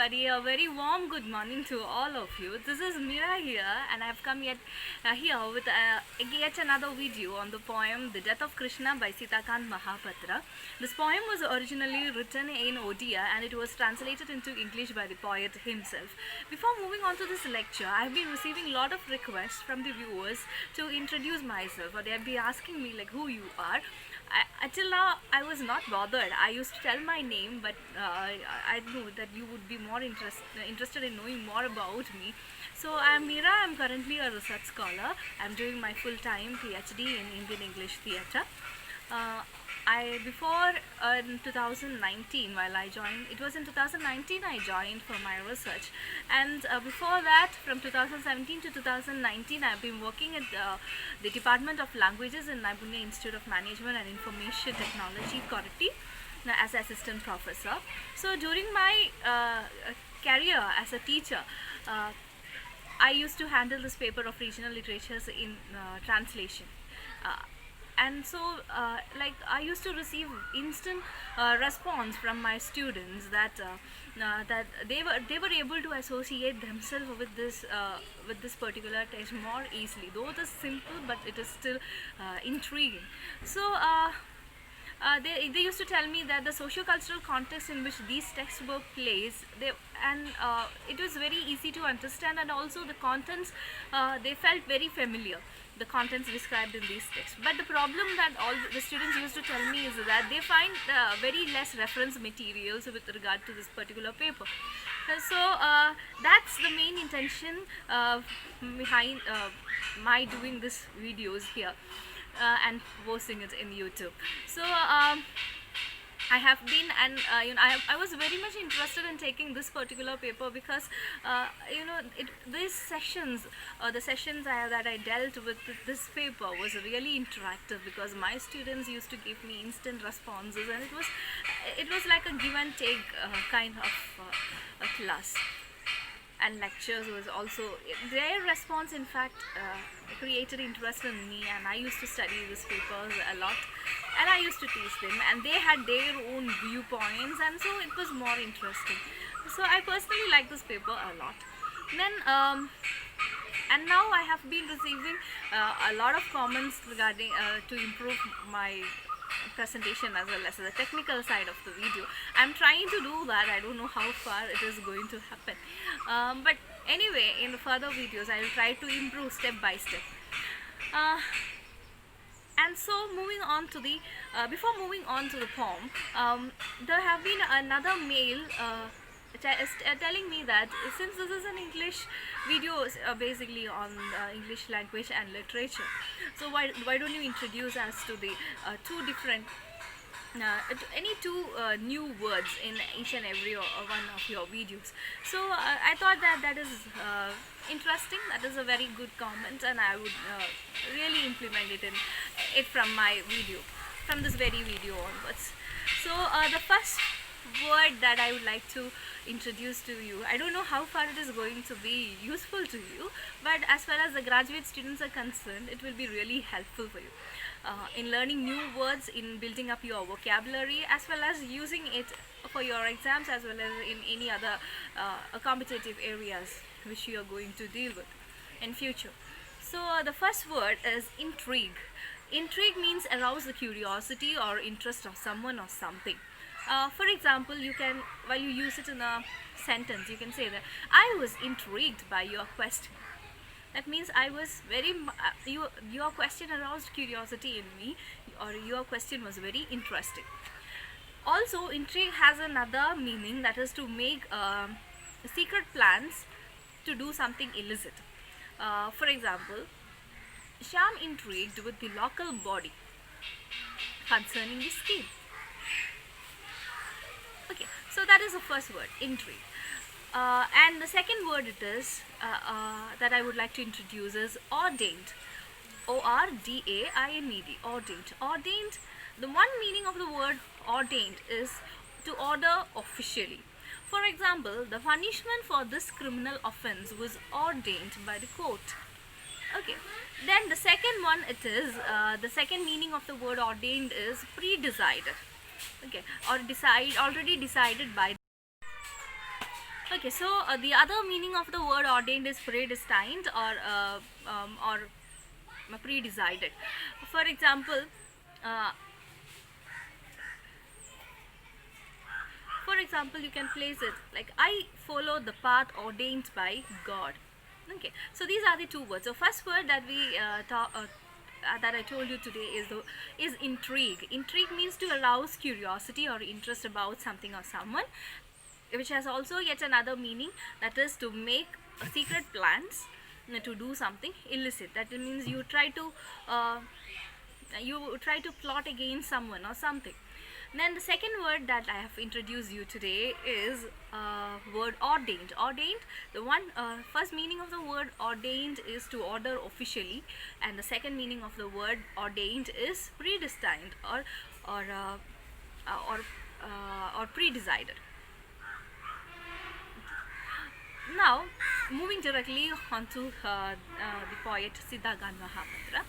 everybody, a very warm good morning to all of you. This is Mira here, and I've come here with yet another video on the poem The Death of Krishna by Sitakant Mahapatra. This poem was originally written in Odia and it was translated into English by the poet himself. Before moving on to this lecture, I've been receiving a lot of requests from the viewers to introduce myself, or they've been asking me like who you are. Until now, I was not bothered. I used to tell my name, but I knew that you would be more interested in knowing more about me. So I'm Mira. I'm currently a research scholar. I'm doing my full-time PhD in Indian English theatre. Before in 2019, while I joined, it was in 2019 I joined for my research, and before that, from 2017 to 2019, I've been working at the Department of Languages in Pune Institute of Management and Information Technology, Koratti, as assistant professor. So during my career as a teacher, I used to handle this paper of regional literatures in translation. And so like I used to receive instant response from my students that that they were able to associate themselves with this particular text more easily, though it is simple, but it is still intriguing. So they used to tell me that the socio-cultural context in which these texts were placed, it was very easy to understand, and also the contents, they felt very familiar, the contents described in these texts. But the problem that all the students used to tell me is that they find very less reference materials with regard to this particular paper. So that's the main intention behind my doing this videos here and posting it in YouTube. So I have been, and I was very much interested in taking this particular paper because these sessions, the sessions that I dealt with this paper was really interactive, because my students used to give me instant responses, and it was like a give and take kind of a class. And lectures was also, their response in fact created interest in me, and I used to study these papers a lot, and I used to teach them, and they had their own viewpoints, and so it was more interesting. So I personally like this paper a lot. Then and now I have been receiving a lot of comments regarding to improve my presentation as well as the technical side of the video. I'm trying to do that. I don't know how far it is going to happen, but anyway, in the further videos I will try to improve step by step. And so moving on to the before moving on to the poem, there have been another mail telling me that since this is an English video, basically on English language and literature, so why don't you introduce us to the two different any two new words in each and every one of your videos. So I thought that is interesting. That is a very good comment, and I would really implement it from my video, from this very video onwards. So the first word that I would like to introduce to you, I don't know how far it is going to be useful to you, but as far as the graduate students are concerned, it will be really helpful for you in learning new words, in building up your vocabulary, as well as using it for your exams, as well as in any other competitive areas which you are going to deal with in future. So the first word is intrigue. Intrigue means arouse the curiosity or interest of someone or something. For example, you can, while you use it in a sentence, you can say that I was intrigued by your question. That means I was very your question aroused curiosity in me, or your question was very interesting. Also, intrigue has another meaning, that is to make secret plans to do something illicit. For example, Shyam intrigued with the local body concerning the scheme. Okay, so that is the first word, intrigue. And the second word it is that I would like to introduce is ordained. O-R-D-A-I-N-E-D, ordained. Ordained, the one meaning of the word ordained is to order officially. For example, the punishment for this criminal offense was ordained by the court. Okay, then the second one, it is the second meaning of the word ordained is pre-decided. Okay, or already decided by. Okay, so the other meaning of the word ordained is predestined or pre-decided. For example, uh, you can place it like I follow the path ordained by God. Okay, so these are the two words. So first word that we that I told you today is intrigue. Intrigue means to arouse curiosity or interest about something or someone, which has also yet another meaning, that is to make secret plans to do something illicit. That means uh, you try to plot against someone or something. Then the second word that I have introduced you today is word ordained. Ordained, the one first meaning of the word ordained is to order officially, and the second meaning of the word ordained is predestined or uh, or pre-decided. Now, moving directly onto the poet Siddhakant Mahapatra.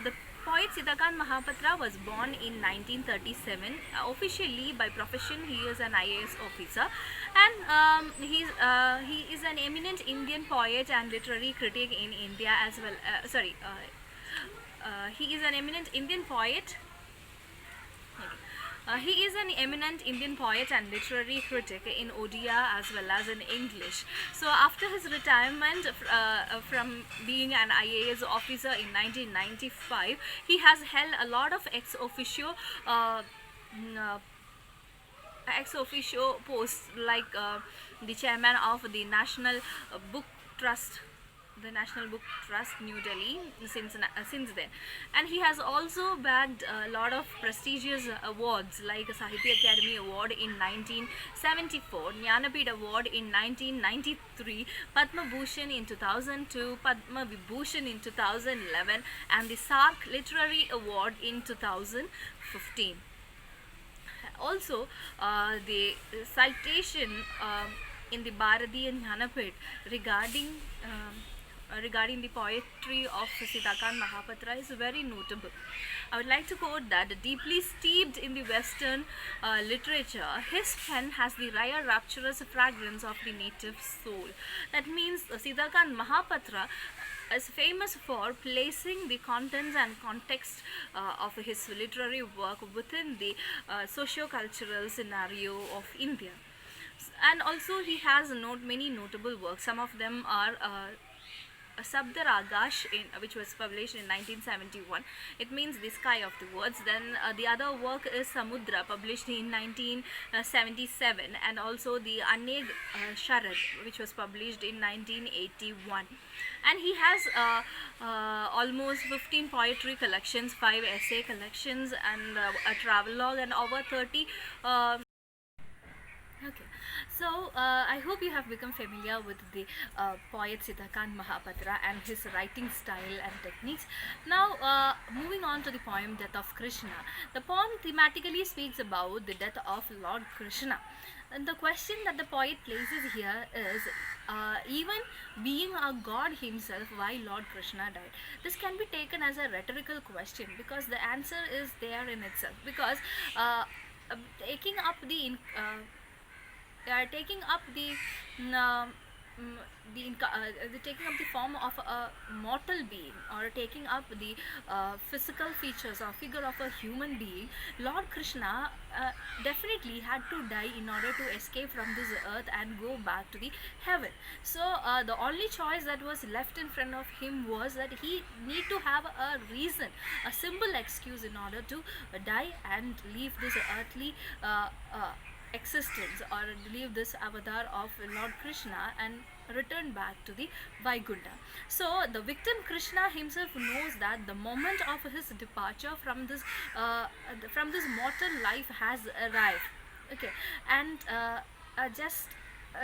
The poet Siddhakant Mahapatra was born in 1937. Officially, by profession, he is an IAS officer, and he is an eminent Indian poet and literary critic in India as well. He is an eminent Indian poet. He is an eminent Indian poet and literary critic in Odia as well as in English. So, after his retirement from being an IAS officer in 1995, he has held a lot of ex officio posts like the chairman of the Book Trust National Book Trust, New Delhi, since then. And he has also bagged a lot of prestigious awards like Sahitya Academy Award in 1974, Jnanapith Award in 1993, Padma Bhushan in 2002, Padma Vibhushan in 2011, and the SARC Literary Award in 2015. Also, the citation in the Bharatiya Jnanapith regarding the poetry of Siddhakant Mahapatra is very notable. I would like to quote that, deeply steeped in the Western literature, his pen has the rare rapturous fragrance of the native soul. That means Siddhakant Mahapatra is famous for placing the contents and context of his literary work within the socio-cultural scenario of India. And also he has many notable works. Some of them are Sabda Ragash, which was published in 1971. It means the sky of the words. Then the other work is Samudra, published in 1977, and also the Aneg Sharad, which was published in 1981. And he has almost 15 poetry collections, 5 essay collections, and a travelogue, and over 30 okay, so I hope you have become familiar with the poet Siddhakant Mahapatra and his writing style and techniques. Now, moving on to the poem Death of Krishna. The poem thematically speaks about the death of Lord Krishna. And the question that the poet places here is, even being a god himself, why Lord Krishna died? This can be taken as a rhetorical question because the answer is there in itself. Because taking up the taking up the form of a mortal being, or taking up the physical features or figure of a human being, Lord Krishna definitely had to die in order to escape from this earth and go back to the heaven. So the only choice that was left in front of him was that he need to have a reason, a simple excuse in order to die and leave this earthly existence, or leave this avatar of Lord Krishna and return back to the Vaikuntha. So the victim Krishna himself knows that the moment of his departure from this mortal life has arrived. Okay, and just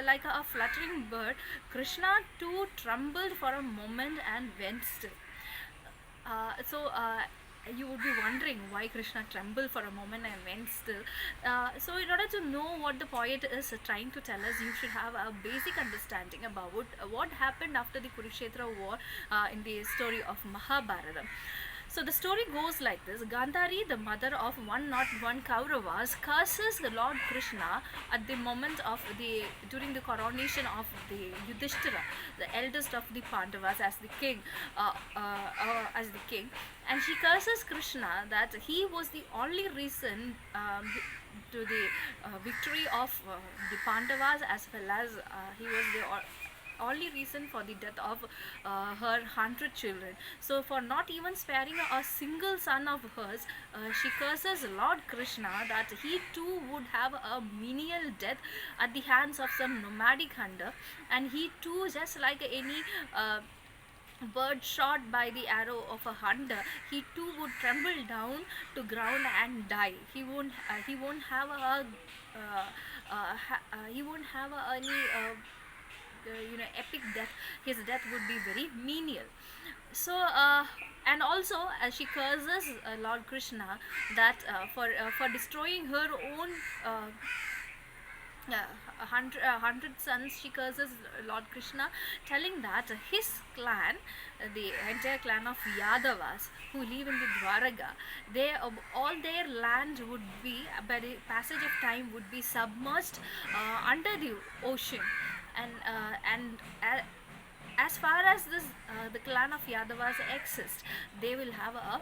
like a fluttering bird, Krishna too trembled for a moment and went still. So you would be wondering why Krishna trembled for a moment and went still. So in order to know what the poet is trying to tell us, you should have a basic understanding about what happened after the Kurukshetra war in the story of Mahabharata. So the story goes like this: Gandhari, the mother of 101 Kauravas, curses the Lord Krishna at the moment of during the coronation of the Yudhishthira, the eldest of the Pandavas, as the king, and she curses Krishna that he was the only reason to the victory of the Pandavas, as well as he was the only reason for the death of her 100 children. So for not even sparing a single son of hers, she curses Lord Krishna that he too would have a menial death at the hands of some nomadic hunter, and he too, just like any bird shot by the arrow of a hunter, he too would tremble down to ground and die. He won't have a he won't have any epic death. His death would be very menial. So and also she curses Lord Krishna that for destroying her own hundred sons. She curses Lord Krishna, telling that his clan, the entire clan of Yadavas who live in the Dwaraka, all their land would be, by the passage of time, would be submerged under the ocean, and as far as this the clan of Yadavas exist, they will have a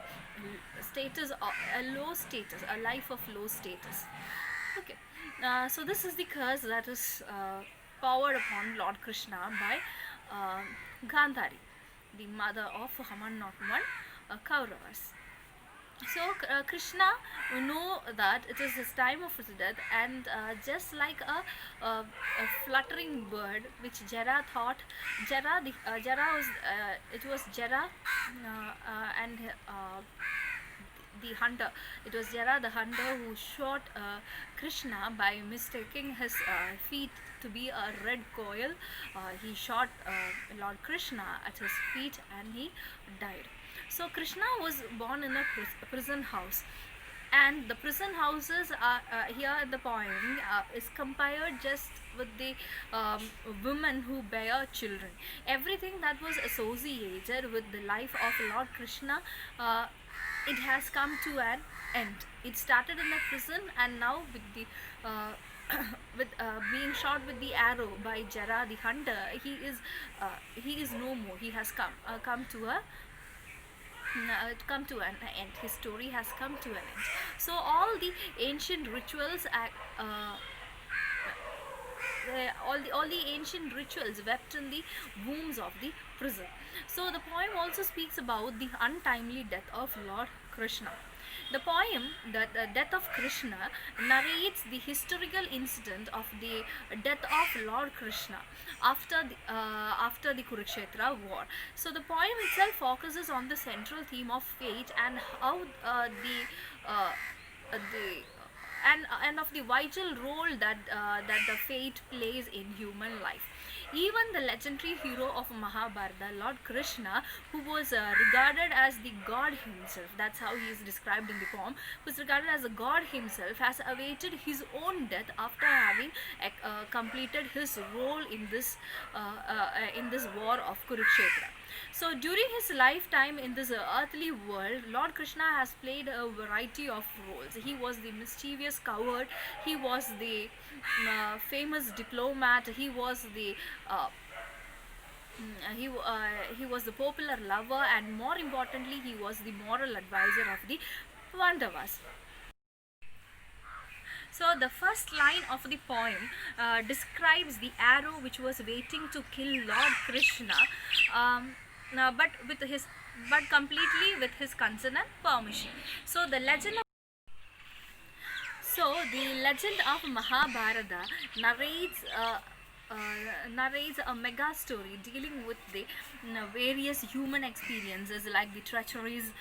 status, a low status, a life of low status. Okay, so this is the curse that is poured upon Lord Krishna by Gandhari, the mother of 101 Kauravas. So Krishna know that it is his time of his death, and just like a fluttering bird, which Jara thought, Jara was it was Jara and the hunter. It was Jara the hunter who shot Krishna by mistaking his feet to be a red coil. He shot Lord Krishna at his feet and he died. So Krishna was born in a prison house, and the prison houses are here in the poem is compared just with the women who bear children. Everything that was associated with the life of Lord Krishna, it has come to an end. It started in a prison, and now with the with being shot with the arrow by Jara the hunter, he is no more. He has come to a come to an end. His story has come to an end. So all the ancient rituals all the ancient rituals wept in the wombs of the prison. So the poem also speaks about the untimely death of Lord Krishna. The poem, the Death of Krishna, narrates the historical incident of the death of Lord Krishna after the Kurukshetra war. So the poem itself focuses on the central theme of fate and how and of the vital role that the fate plays in human life. Even the legendary hero of Mahabharata, Lord Krishna, who was regarded as the god himself, that's how he is described in the poem, was regarded as a god himself, has awaited his own death after having completed his role in this war of Kurukshetra. So during his lifetime in this earthly world, Lord Krishna has played a variety of roles. He was the mischievous coward, he was the famous diplomat, he was the he was the popular lover, and more importantly, he was the moral advisor of the Pandavas. So the first line of the poem describes the arrow which was waiting to kill Lord Krishna, but completely with his consent and permission. So the legend of Mahabharata narrates a mega story dealing with the various human experiences like the treacheries,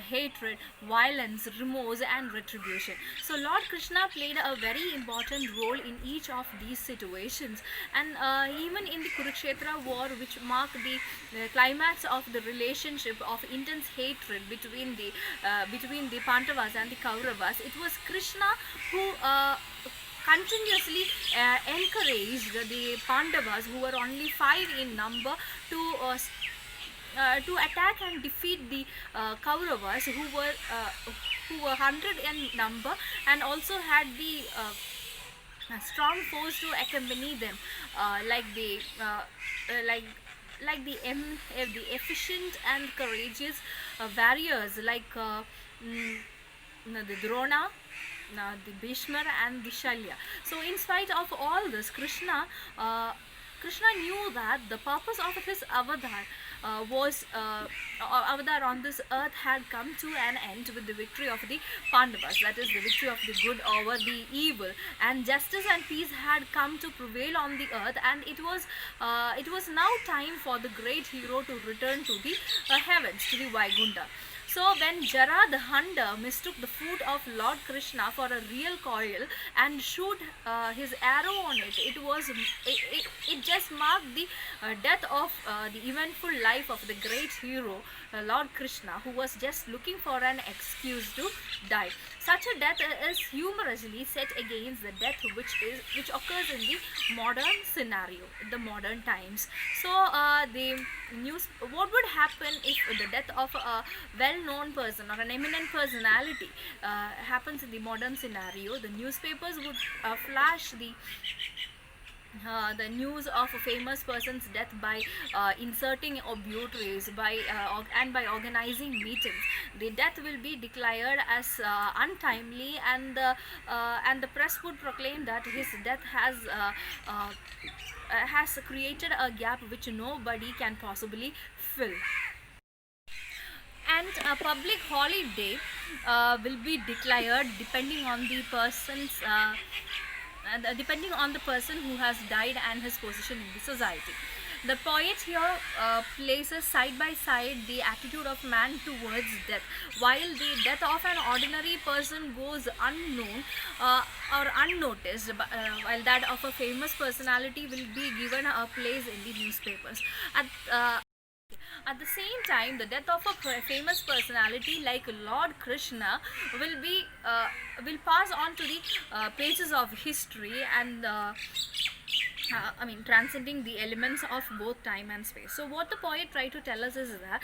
hatred, violence, remorse, and retribution. So Lord Krishna played a very important role in each of these situations, and even in the Kurukshetra war, which marked the climax of the relationship of intense hatred between the Pandavas and the Kauravas, it was Krishna who continuously encouraged the Pandavas, who were only 5 in number, to attack and defeat the Kauravas, who were 100 in number, and also had the a strong force to accompany them, like the like the efficient and courageous warriors like the Drona, the Bhishma and the Shalya. So in spite of all this, Krishna knew that the purpose of his avatar on this earth had come to an end with the victory of the Pandavas, that is the victory of the good over the evil, and justice and peace had come to prevail on the earth, and it was now time for the great hero to return to the heavens, to the Vaikuntha. So when Jara the hunter mistook the foot of Lord Krishna for a real coil and shoot his arrow on it, it just marked the death of the eventful life of the great hero Lord Krishna, who was just looking for an excuse to die. Such a death is humorously set against the death which occurs in the modern scenario, the modern times. So what would happen if the death of a well-known person or an eminent personality happens in the modern scenario? The newspapers would flash the news of a famous person's death by inserting obituaries, by organizing meetings. The death will be declared as untimely, and the press would proclaim that his death has created a gap which nobody can possibly fill. And a public holiday will be declared depending on the person who has died and his position in the society. The poet here places side by side the attitude of man towards death. While the death of an ordinary person goes unknown or unnoticed, while that of a famous personality will be given a place in the newspapers. At the same time, the death of a famous personality like Lord Krishna will pass on to the pages of history, and transcending the elements of both time and space. So what the poet tried to tell us is that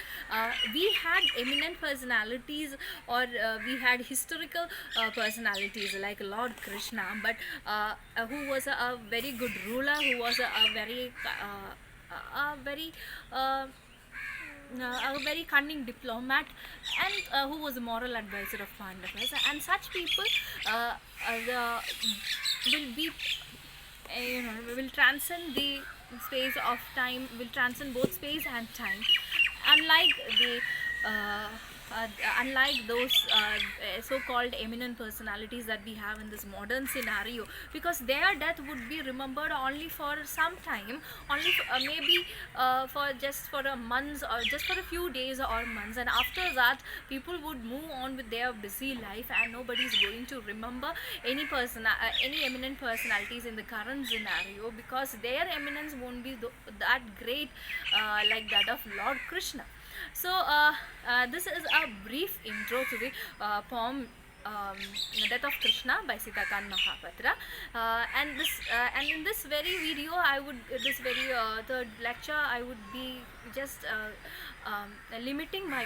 we had eminent personalities, or we had historical personalities like Lord Krishna, but who was a very good ruler, who was a very cunning diplomat, and who was a moral advisor of Pandavas. And such people will transcend the space of time, will transcend both space and time, unlike those so-called eminent personalities that we have in this modern scenario, because their death would be remembered only for some time, only maybe for a month, or just for a few days or months, and after that people would move on with their busy life, and nobody is going to remember any eminent personalities in the current scenario, because their eminence won't be that great like that of Lord Krishna. So this is a brief intro to the poem The Death of Krishna by Sitakant Mahapatra, and in this very video, third lecture, I would be just limiting my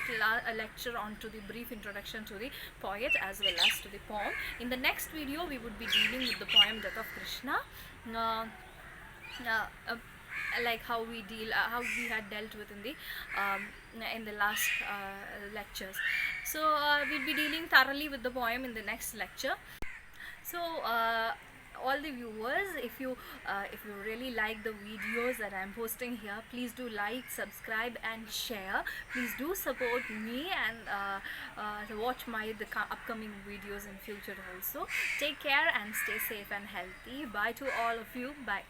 lecture onto the brief introduction to the poet as well as to the poem. In the next video, we would be dealing with the poem Death of Krishna, like how we had dealt with in the last lectures. So we'll be dealing thoroughly with the poem in the next lecture. So all the viewers, if you really like the videos that I'm posting here, please do like, subscribe and share. Please do support me, and watch the upcoming videos in future also. Take care and stay safe and healthy. Bye to all of you. Bye.